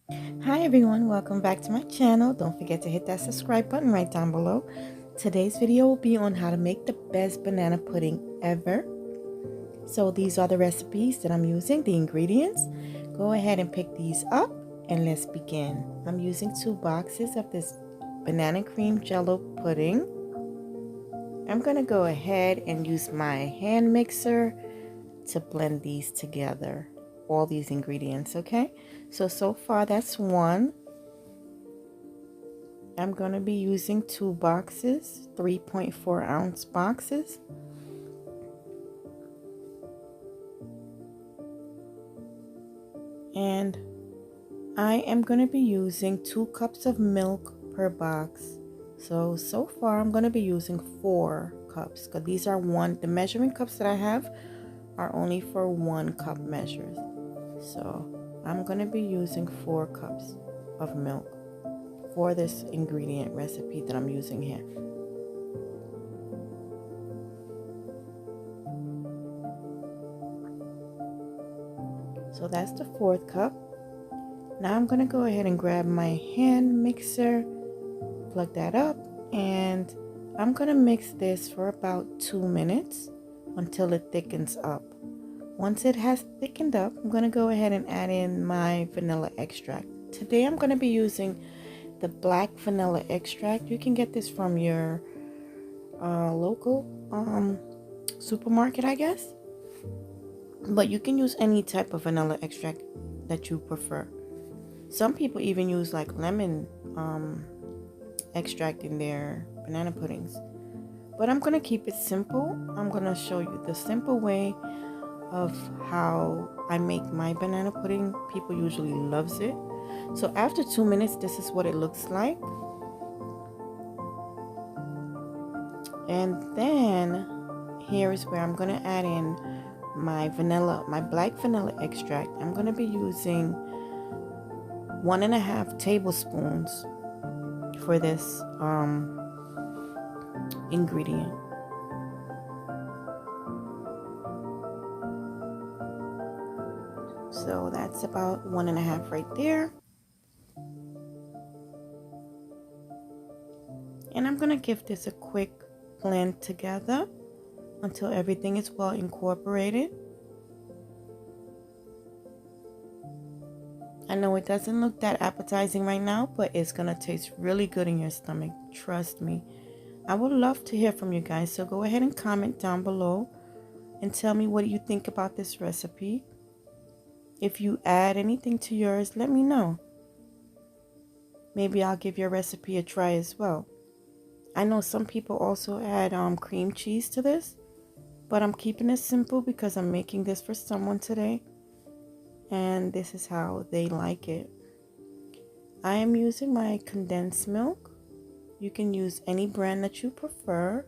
Hi everyone, welcome back to my channel. Don't forget to hit that subscribe button right down below. Today's video will be on how to make the best banana pudding ever. So these are the recipes that I'm using, the ingredients. Go ahead and pick these up and let's begin. I'm using 2 boxes of this banana cream jello pudding. I'm going to go ahead and use my hand mixer to blend these together, all these ingredients, okay? So far that's one. I'm going to be using 2 boxes, 3.4 ounce boxes. And I am going to be using 2 cups of milk per box. So far I'm going to be using 4 cups because these are the measuring cups that I have are only for 1 cup measures. So I'm going to be using 4 cups of milk for this ingredient recipe that I'm using here. So that's the 4th cup. Now I'm going to go ahead and grab my hand mixer, plug that up, and I'm going to mix this for about 2 minutes until it thickens up. Once it has thickened up, I'm going to go ahead and add in my vanilla extract. Today I'm going to be using the black vanilla extract. You can get this from your local supermarket, I guess. But you can use any type of vanilla extract that you prefer. Some people even use like lemon extract in their banana puddings. But I'm going to keep it simple. I'm going to show you the simple way of how I make my banana pudding. People usually loves it. So after 2 minutes, this is what it looks like. And then here is where I'm going to add in my black vanilla extract. I'm going to be using 1.5 tablespoons for this ingredient. So that's about 1.5 right there. And I'm going to give this a quick blend together until everything is well incorporated. I know it doesn't look that appetizing right now, but it's going to taste really good in your stomach. Trust me. I would love to hear from you guys, so go ahead and comment down below and tell me what you think about this recipe. If you add anything to yours, let me know. Maybe I'll give your recipe a try as well. I know some people also add cream cheese to this, but I'm keeping it simple because I'm making this for someone today, and this is how they like it. I am using my condensed milk. You can use any brand that you prefer.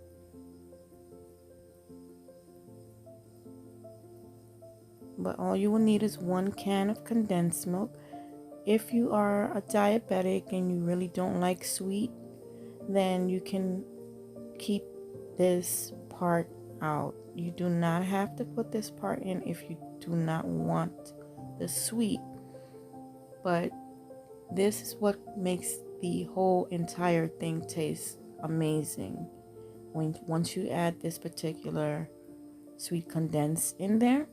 But all you will need is 1 can of condensed milk. If you are a diabetic and you really don't like sweet, then you can keep this part out. You do not have to put this part in if you do not want the sweet. But this is what makes the whole entire thing taste amazing. Once you add this particular sweet condensed in there,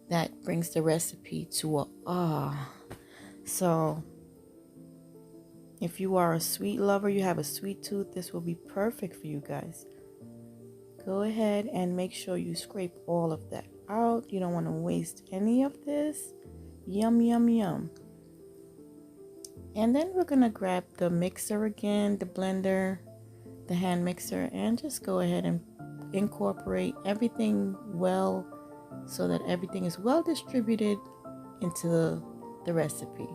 that brings the recipe to So if you are a sweet lover, you have a sweet tooth, this will be perfect for you guys. Go ahead and make sure you scrape all of that out. You don't want to waste any of this. Yum, yum, yum. And then we're going to grab the mixer again, the blender, the hand mixer, and just go ahead and incorporate everything well so that everything is well distributed into the recipe.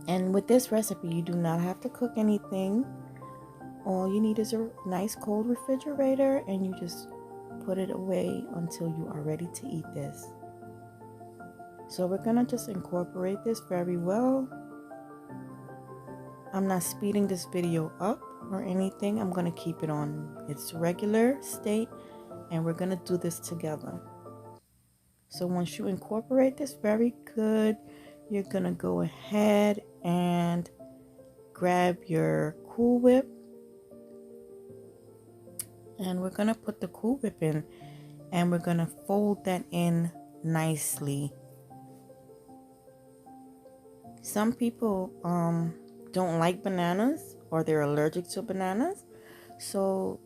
And with this recipe, you do not have to cook anything. All you need is a nice cold refrigerator, and you just put it away until you are ready to eat this. So we're gonna just incorporate this very well. I'm not speeding this video up or anything. I'm gonna keep it on its regular state, and we're gonna do this together. So once you incorporate this very good, you're gonna go ahead and grab your Cool Whip, and we're gonna put the Cool Whip in, and we're gonna fold that in nicely. Some people don't like bananas, or they're allergic to bananas, so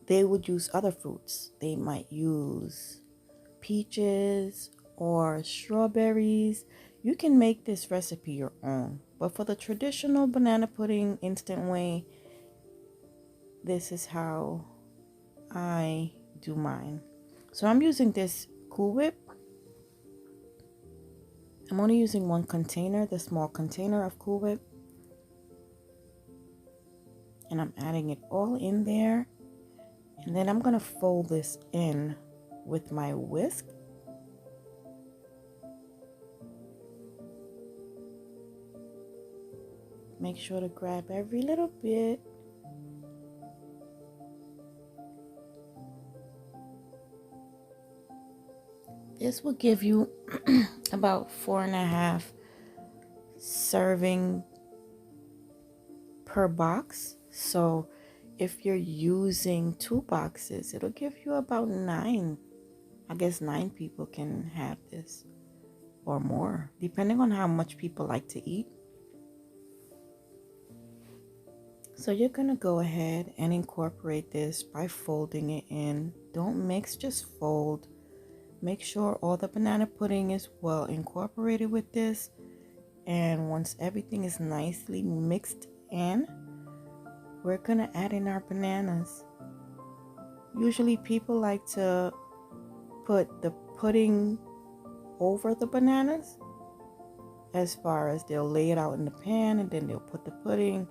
they would use other fruits. They might use peaches or strawberries. You can make this recipe your own, but for the traditional banana pudding instant way, this is how I do mine. So I'm using this Cool Whip. I'm only using one container, the small container of Cool Whip, and I'm adding it all in there, and then I'm gonna fold this in with my whisk. Make sure to grab every little bit. This will give you about 4.5 serving per box. So if you're using 2 boxes, it'll give you about 9. I guess 9 people can have this, or more, depending on how much people like to eat. So you're gonna go ahead and incorporate this by folding it in. Don't mix, just fold. Make sure all the banana pudding is well incorporated with this. And once everything is nicely mixed in, we're gonna add in our bananas. Usually people like to put the pudding over the bananas, as far as they'll lay it out in the pan and then they'll put the pudding.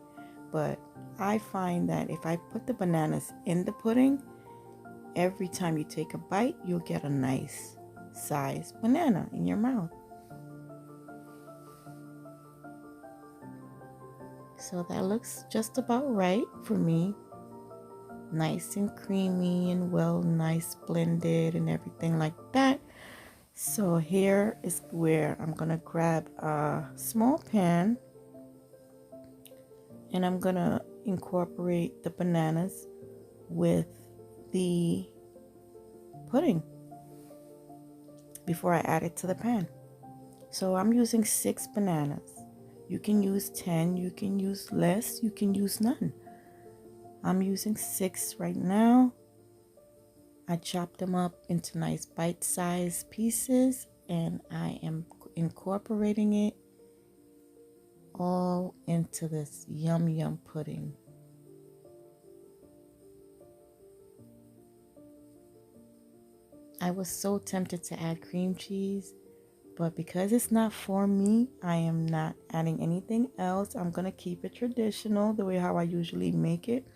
But I find that if I put the bananas in the pudding, every time you take a bite, you'll get a nice sized banana in your mouth. So that looks just about right for me. Nice and creamy and well, nice blended and everything like that. So here is where I'm gonna grab a small pan, and I'm gonna incorporate the bananas with the pudding before I add it to the pan. So I'm using 6 bananas. You can use 10, you can use less, you can use none. I'm using 6 right now. I chopped them up into nice bite-sized pieces, and I am incorporating it all into this yum pudding. I was so tempted to add cream cheese, but because it's not for me, I am not adding anything else. I'm gonna keep it traditional, the way how I usually make it.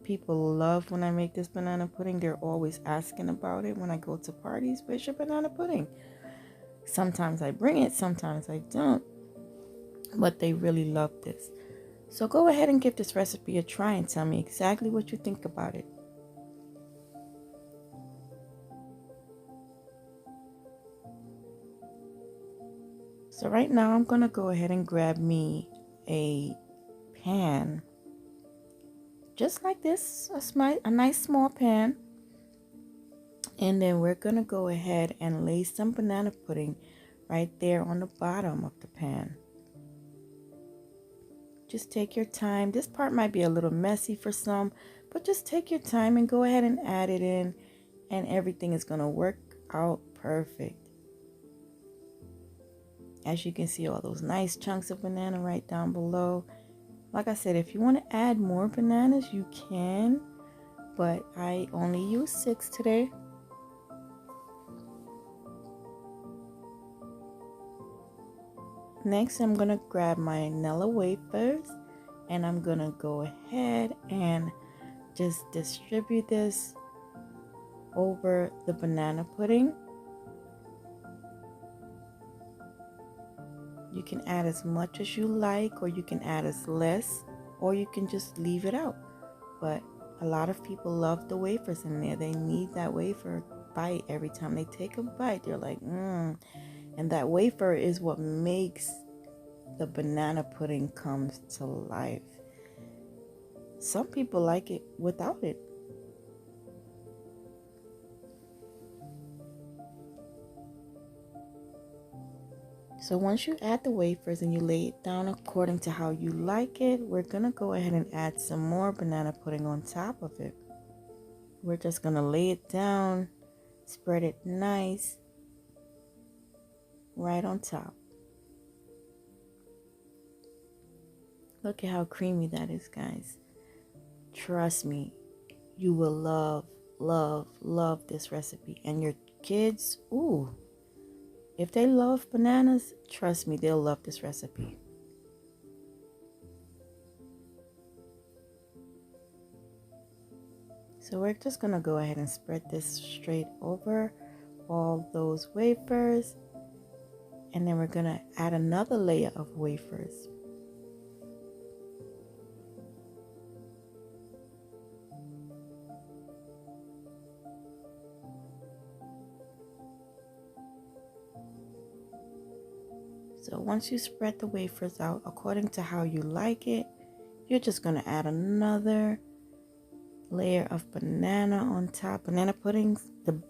People love when I make this banana pudding. They're always asking about it when I go to parties. Where's your banana pudding? Sometimes I bring it, sometimes I don't, but they really love this. So go ahead and give this recipe a try and tell me exactly what you think about it. So right now I'm gonna go ahead and grab me a pan, just like this, a nice small pan, and then we're gonna go ahead and lay some banana pudding right there on the bottom of the pan. Just take your time. This part might be a little messy for some, but just take your time and go ahead and add it in, and everything is gonna work out perfect. As you can see, all those nice chunks of banana right down below. Like I said, if you want to add more bananas, you can, but I only use 6 today. Next, I'm going to grab my Nilla Wafers, and I'm going to go ahead and just distribute this over the banana pudding. You can add as much as you like, or you can add as less, or you can just leave it out. But a lot of people love the wafers in there. They need that wafer bite. Every time they take a bite, they're like, mmm. And that wafer is what makes the banana pudding comes to life. Some people like it without it. So once you add the wafers and you lay it down according to how you like it, we're gonna go ahead and add some more banana pudding on top of it. We're just gonna lay it down, spread it nice, right on top. Look at how creamy that is, guys. Trust me, you will love, love, love this recipe. And your kids, ooh, if they love bananas, trust me, they'll love this recipe. So we're just gonna go ahead and spread this straight over all those wafers. And then we're gonna add another layer of wafers. So once you spread the wafers out according to how you like it, you're just going to add another layer of banana on top. The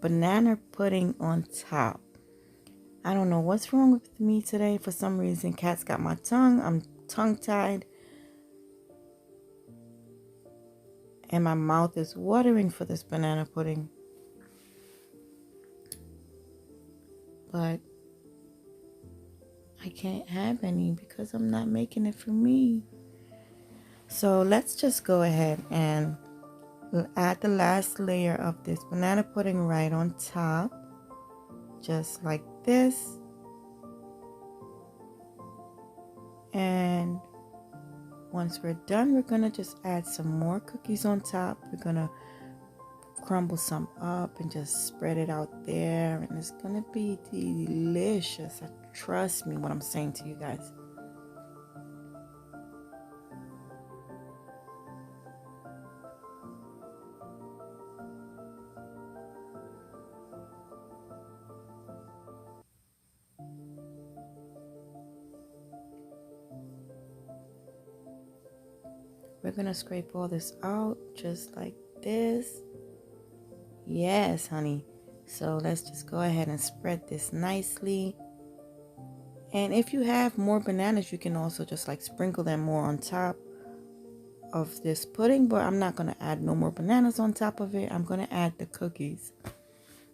banana pudding on top. I don't know what's wrong with me today. For some reason, cat's got my tongue. I'm tongue-tied. And my mouth is watering for this banana pudding. But I can't have any because I'm not making it for me. So let's just go ahead and add the last layer of this banana pudding right on top. Just like this. And once we're done, we're going to just add some more cookies on top. We're going to crumble some up and just spread it out there. And it's going to be delicious. Trust me what I'm saying to you guys. We're going to scrape all this out just like this. Yes, honey. So let's just go ahead and spread this nicely. And if you have more bananas, you can also just like sprinkle them more on top of this pudding. But I'm not going to add no more bananas on top of it. I'm going to add the cookies,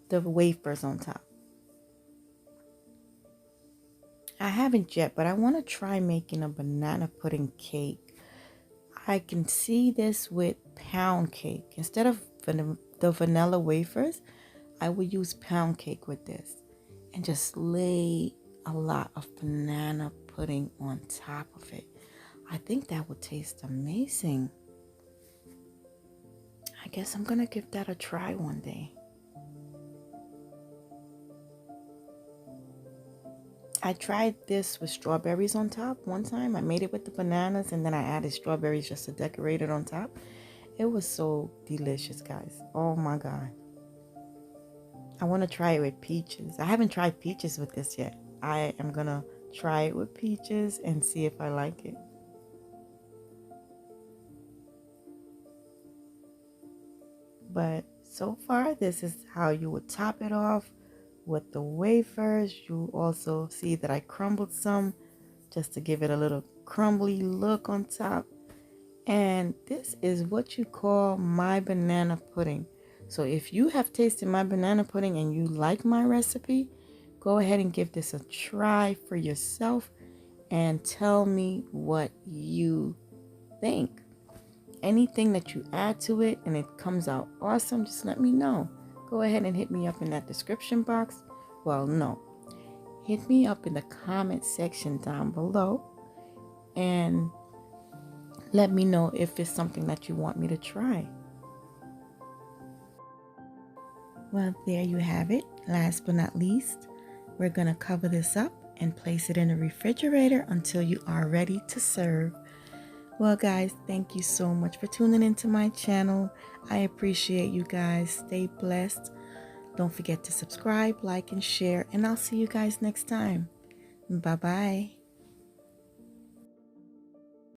the wafers on top. I haven't yet, but I want to try making a banana pudding cake. I can see this with pound cake. Instead of the vanilla wafers, I would use pound cake with this and just lay a lot of banana pudding on top of it. I think that would taste amazing. I guess I'm gonna give that a try one day. I tried this with strawberries on top one time. I made it with the bananas and then I added strawberries just to decorate it on top. It was so delicious, guys. Oh my God. I want to try it with peaches. I haven't tried peaches with this yet. I am going to try it with peaches and see if I like it. But so far, this is how you would top it off with the wafers. You also see that I crumbled some just to give it a little crumbly look on top. And this is what you call my banana pudding. So if you have tasted my banana pudding and you like my recipe, go ahead and give this a try for yourself and tell me what you think. Anything that you add to it and it comes out awesome, just let me know. Go ahead and hit me up in that description box. Well, no. Hit me up in the comment section down below and let me know if it's something that you want me to try. Well, there you have it. Last but not least, we're going to cover this up and place it in the refrigerator until you are ready to serve. Well, guys, thank you so much for tuning into my channel. I appreciate you guys. Stay blessed. Don't forget to subscribe, like, and share, and I'll see you guys next time. Bye-bye.